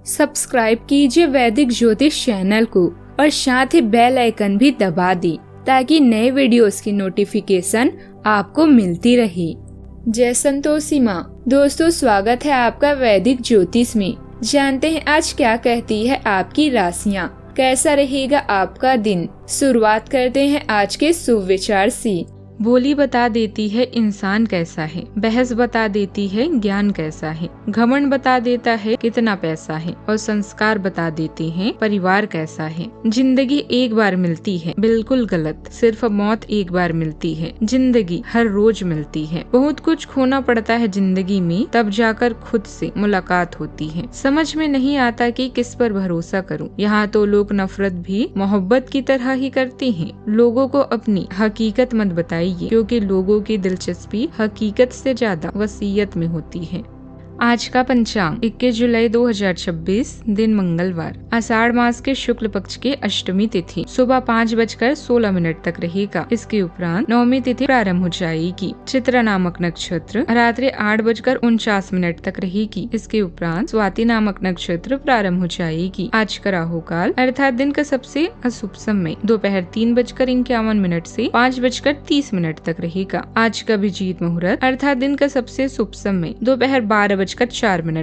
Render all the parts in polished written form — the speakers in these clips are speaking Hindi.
सब्सक्राइब कीजिए वैदिक ज्योतिष चैनल को और साथ ही बेल आइकन भी दबा दी ताकि नए वीडियोस की नोटिफिकेशन आपको मिलती रहे। जय संतोषी माँ। दोस्तों, स्वागत है आपका वैदिक ज्योतिष में। जानते हैं आज क्या कहती है आपकी राशियाँ, कैसा रहेगा आपका दिन। शुरुआत करते हैं आज के शुभ विचार से। बोली बता देती है इंसान कैसा है, बहस बता देती है ज्ञान कैसा है, घमंड बता देता है कितना पैसा है और संस्कार बता देते हैं परिवार कैसा है। जिंदगी एक बार मिलती है, बिल्कुल गलत। सिर्फ मौत एक बार मिलती है, जिंदगी हर रोज मिलती है। बहुत कुछ खोना पड़ता है जिंदगी में, तब जाकर खुद से मुलाकात होती है। समझ में नहीं आता कि किस पर भरोसा करूं। यहाँ तो लोग नफरत भी मोहब्बत की तरह ही करते हैं। लोगों को अपनी हकीकत मत बताइए, क्योंकि लोगों की दिलचस्पी हकीकत से ज्यादा वसीयत में होती है। आज का पंचांग 21 जुलाई 2026, दिन मंगलवार, आषाढ़ मास के शुक्ल पक्ष की अष्टमी तिथि सुबह 5:16 तक रहेगा। इसके उपरांत नवमी तिथि प्रारंभ हो जाएगी। चित्रा नामक नक्षत्र रात्रि 8:49 तक रहेगी। इसके उपरांत स्वाति नामक नक्षत्र प्रारंभ हो जाएगी। आज का राहु काल अर्थात दिन का सबसे अशुभ समय दोपहर 3:51 से 5:30 तक रहेगा। आज का अभिजीत मुहूर्त अर्थात दिन का सबसे शुभ समय दोपहर 12:04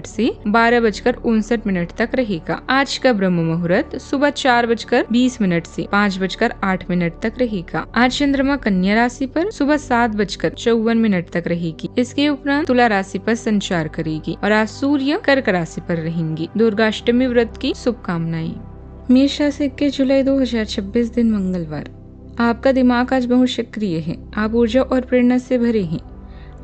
से 12:59 तक रहेगा। आज का ब्रह्म मुहूर्त सुबह 4:20 से 5:08 तक रहेगा। आज चंद्रमा कन्या राशि पर सुबह 7:54 तक रहेगी। इसके उपरांत तुला राशि पर संचार करेगी और आज सूर्य कर्क राशि पर रहेंगी। दुर्गाष्टमी व्रत की शुभकामनाएं। मेष राशि 21 जुलाई 2026, दिन मंगलवार। आपका दिमाग आज बहुत सक्रिय है। आप ऊर्जा और प्रेरणा से भरे हैं।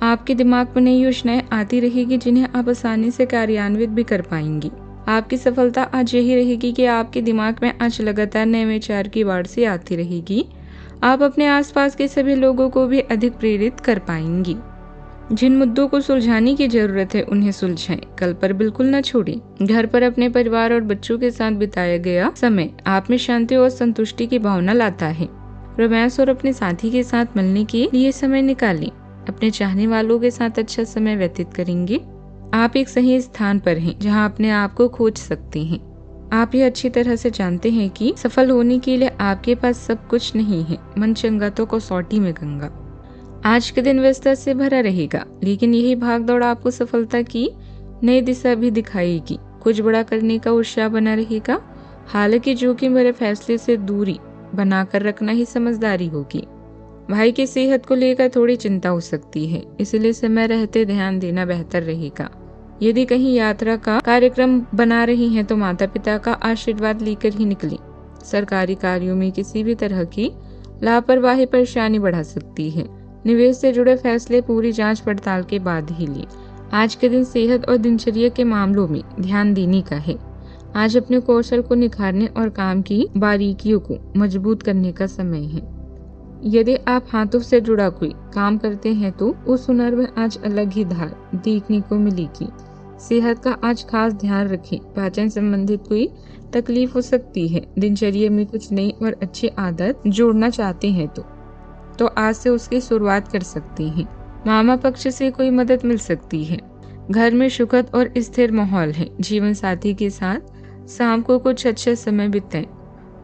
आपके दिमाग में नई योजनाएं आती रहेगी जिन्हें आप आसानी से कार्यान्वित भी कर पाएंगी। आपकी सफलता आज यही रहेगी कि आपके दिमाग में आज लगातार नए विचार की बाढ़ सी आती रहेगी। आप अपने आसपास के सभी लोगों को भी अधिक प्रेरित कर पाएंगी। जिन मुद्दों को सुलझाने की जरूरत है उन्हें सुलझाएं, कल पर बिल्कुल न छोड़ें। घर पर अपने परिवार और बच्चों के साथ बिताया गया समय आप में शांति और संतुष्टि की भावना लाता है। रोमांस और अपने साथी के साथ मिलने के लिए समय निकालें। अपने चाहने वालों के साथ अच्छा समय व्यतीत करेंगे। आप एक सही स्थान पर हैं जहां अपने आप को खोज सकते हैं। आप ये अच्छी तरह से जानते हैं कि सफल होने के लिए आपके पास सब कुछ नहीं है। मन चंगा तो कसौटी में गंगा। आज के दिन व्यस्तता से भरा रहेगा, लेकिन यही भागदौड़ आपको सफलता की नई दिशा भी दिखाएगी। कुछ बड़ा करने का उत्साह बना रहेगा। हालांकि जोखिम भरे फैसले से दूरी बनाकर रखना ही समझदारी होगी। भाई की सेहत को लेकर थोड़ी चिंता हो सकती है, इसलिए समय रहते ध्यान देना बेहतर रहेगा। यदि कहीं यात्रा का कार्यक्रम बना रही हैं तो माता पिता का आशीर्वाद लेकर ही निकलें। सरकारी कार्यों में किसी भी तरह की लापरवाही परेशानी बढ़ा सकती है। निवेश से जुड़े फैसले पूरी जांच पड़ताल के बाद ही लें। आज के दिन सेहत और दिनचर्या के मामलों में ध्यान देने का है। आज अपने कौशल को निखारने और काम की बारीकियों को मजबूत करने का समय है। यदि आप हाथों से जुड़ा कोई काम करते हैं तो उस हुनर में आज अलग ही धार देखने को मिलेगी। सेहत का आज खास ध्यान रखें। पाचन संबंधित कोई तकलीफ हो सकती है। दिनचर्या में कुछ नई और अच्छी आदत जोड़ना चाहते हैं तो आज से उसकी शुरुआत कर सकते हैं। मामा पक्ष से कोई मदद मिल सकती है। घर में सुखद और स्थिर माहौल है। जीवन साथी के साथ शाम को कुछ अच्छा समय बिताएं।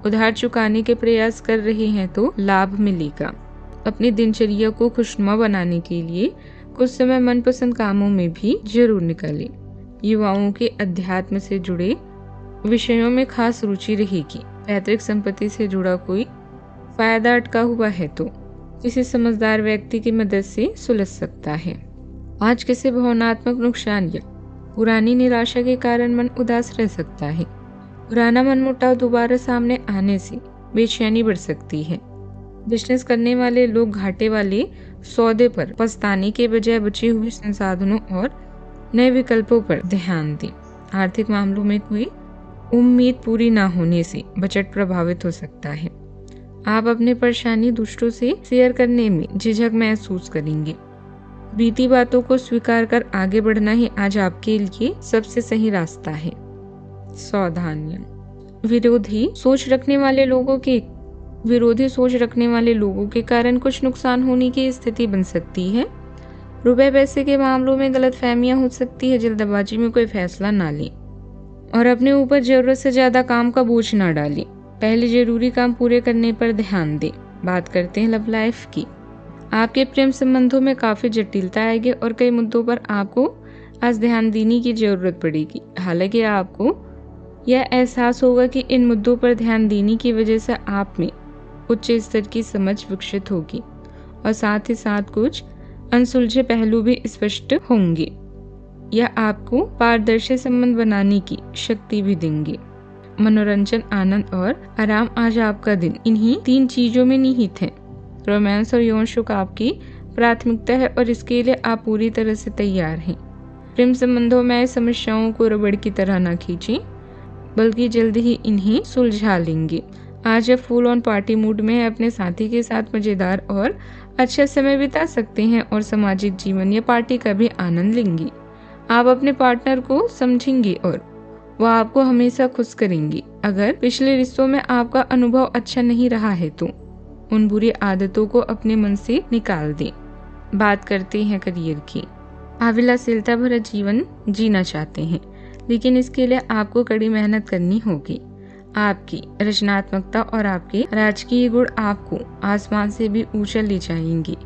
उधार चुकाने के प्रयास कर रहे हैं तो लाभ मिलेगा। अपनी दिनचर्या को खुशनुमा बनाने के लिए कुछ समय मनपसंद कामों में भी जरूर निकालें। युवाओं के अध्यात्म से जुड़े विषयों में खास रुचि रहेगी। पैतृक संपत्ति से जुड़ा कोई फायदा अटका हुआ है तो किसी समझदार व्यक्ति की मदद से सुलझ सकता है। आज किसी भावनात्मक नुकसान या पुरानी निराशा के कारण मन उदास रह सकता है। पुराना मनमुटाव दोबारा सामने आने से बेचैनी बढ़ सकती है। बिजनेस करने वाले लोग घाटे वाले सौदे पर पछताने के बजाय बचे हुए संसाधनों और नए विकल्पों पर ध्यान दें। आर्थिक मामलों में कोई उम्मीद पूरी न होने से बजट प्रभावित हो सकता है। आप अपनी परेशानी दूसरों से शेयर करने में झिझक महसूस करेंगे। बीती बातों को स्वीकार कर आगे बढ़ना ही आज आपके लिए सबसे सही रास्ता है। सावधानी। विरोधी सोच रखने वाले लोगों के कारण कुछ नुकसान होने की स्थिति बन सकती है। रुपए पैसे के मामलों में गलतफहमियां हो सकती है। जल्दबाजी में कोई फैसला ना लें। और अपने ऊपर जरूरत से ज्यादा काम का बोझ न डालें। पहले जरूरी काम पूरे करने पर ध्यान दें। बात करते हैं लव लाइफ की। आपके प्रेम संबंधों में काफी जटिलता आएगी और कई मुद्दों पर आपको आज ध्यान देने की जरूरत पड़ेगी। हालांकि आपको यह एहसास होगा कि इन मुद्दों पर ध्यान देने की वजह से आप में उच्च स्तर की समझ विकसित होगी और साथ ही साथ कुछ अनसुलझे पहलू भी स्पष्ट होंगे। यह आपको पारदर्शी संबंध बनाने की शक्ति भी देंगे। मनोरंजन, आनंद और आराम, आज आपका दिन इन्हीं 3 चीजों में निहित है। रोमांस और यौन सुख आपकी प्राथमिकता है और इसके लिए आप पूरी तरह से तैयार हैं। प्रेम संबंधों में समस्याओं को रबड़ की तरह न खींचें, बल्कि जल्द ही इन्हें सुलझा लेंगे। आज आप फुल ऑन पार्टी मूड में है, अपने साथी के साथ मजेदार और अच्छा समय बिता सकते हैं और सामाजिक जीवन या पार्टी का भी आनंद लेंगे। आप अपने पार्टनर को समझेंगे और वह आपको हमेशा खुश करेंगे। अगर पिछले रिश्तों में आपका अनुभव अच्छा नहीं रहा है तो उन बुरी आदतों को अपने मन से निकाल दें। बात करते हैं करियर की। आप विलासिता भरा जीवन जीना चाहते हैं, लेकिन इसके लिए आपको कड़ी मेहनत करनी होगी। आपकी रचनात्मकता और आपके राजकीय गुण आपको आसमान से भी ऊंचा ले जाएंगे।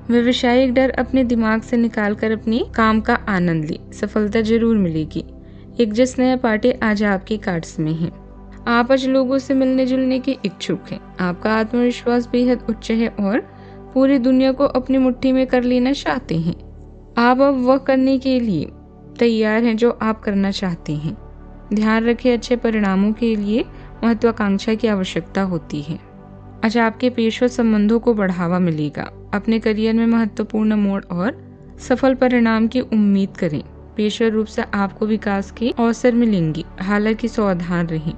व्यवसायिक डर अपने दिमाग से निकालकर अपने काम का आनंद ले, सफलता जरूर मिलेगी। एक जश्न या पार्टी आज आपके कार्ड्स में है। आप आज लोगों से मिलने जुलने के इच्छुक हैं। आपका आत्मविश्वास बेहद उच्च है और पूरी दुनिया को अपनी मुट्ठी में कर लेना चाहते हैं। आप अब वह करने के लिए तैयार हैं जो आप करना चाहते हैं। ध्यान रखें, अच्छे परिणामों के लिए महत्वाकांक्षा की आवश्यकता होती है। आज आपके पेशेवर संबंधों को बढ़ावा मिलेगा। अपने करियर में महत्वपूर्ण मोड़ और सफल परिणाम की उम्मीद करें। पेशेवर रूप से आपको विकास के अवसर मिलेंगे, हालांकि सावधान रहें,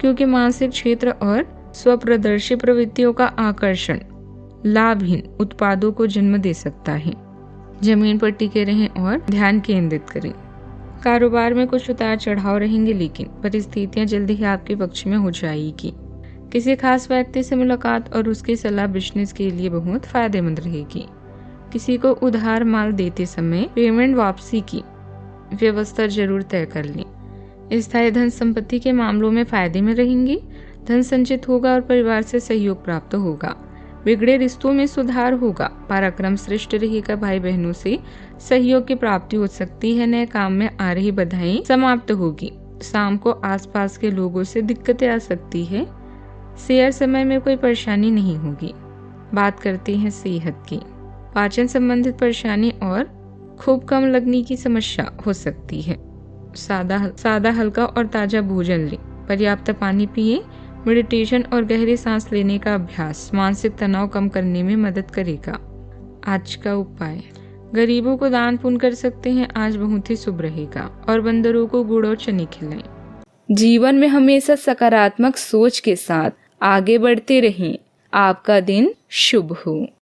क्योंकि मानसिक क्षेत्र और स्वप्रदर्शी प्रवृत्तियों का आकर्षण लाभहीन उत्पादों को जन्म दे सकता है। जमीन पर टिके रहें और ध्यान केंद्रित करें। कारोबार में कुछ उतार चढ़ाव रहेंगे, लेकिन परिस्थितियां जल्दी ही आपके पक्ष में हो जाएगी। किसी खास व्यक्ति से मुलाकात और उसकी सलाह बिजनेस के लिए बहुत फायदेमंद रहेगी। किसी को उधार माल देते समय पेमेंट वापसी की व्यवस्था जरूर तय कर लें। स्थायी धन संपत्ति के मामलों में फायदे में रहेंगे। धन संचित होगा और परिवार से सहयोग प्राप्त होगा। बिगड़े रिश्तों में सुधार होगा। पराक्रम श्रेष्ठ रहेगा। भाई बहनों से सहयोग की प्राप्ति हो सकती है। नए काम में आ रही बाधाएं समाप्त होगी। शाम को आसपास के लोगों से दिक्कतें आ सकती है। शेयर समय में कोई परेशानी नहीं होगी। बात करते हैं सेहत की। पाचन संबंधित परेशानी और खूब कम लगने की समस्या हो सकती है। सादा हल्का और ताजा भोजन लें। पर्याप्त पानी पिए। मेडिटेशन और गहरी सांस लेने का अभ्यास मानसिक तनाव कम करने में मदद करेगा। आज का उपाय, गरीबों को दान पुण्य कर सकते हैं। आज बहुत ही शुभ रहेगा। और बंदरों को गुड़ और चने खिलाएं। जीवन में हमेशा सकारात्मक सोच के साथ आगे बढ़ते रहें। आपका दिन शुभ हो।